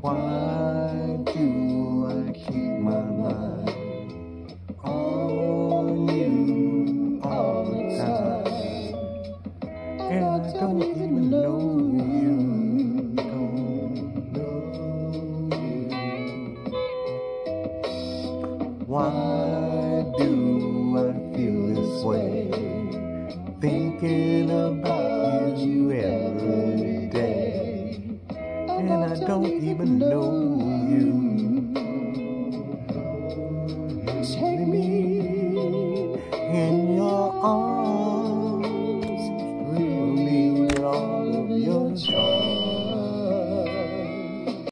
Why do I keep my mind on you all the time? And I don't even know you, don't know you. Why do I feel this way, thinking about you every day? And I don't even know you.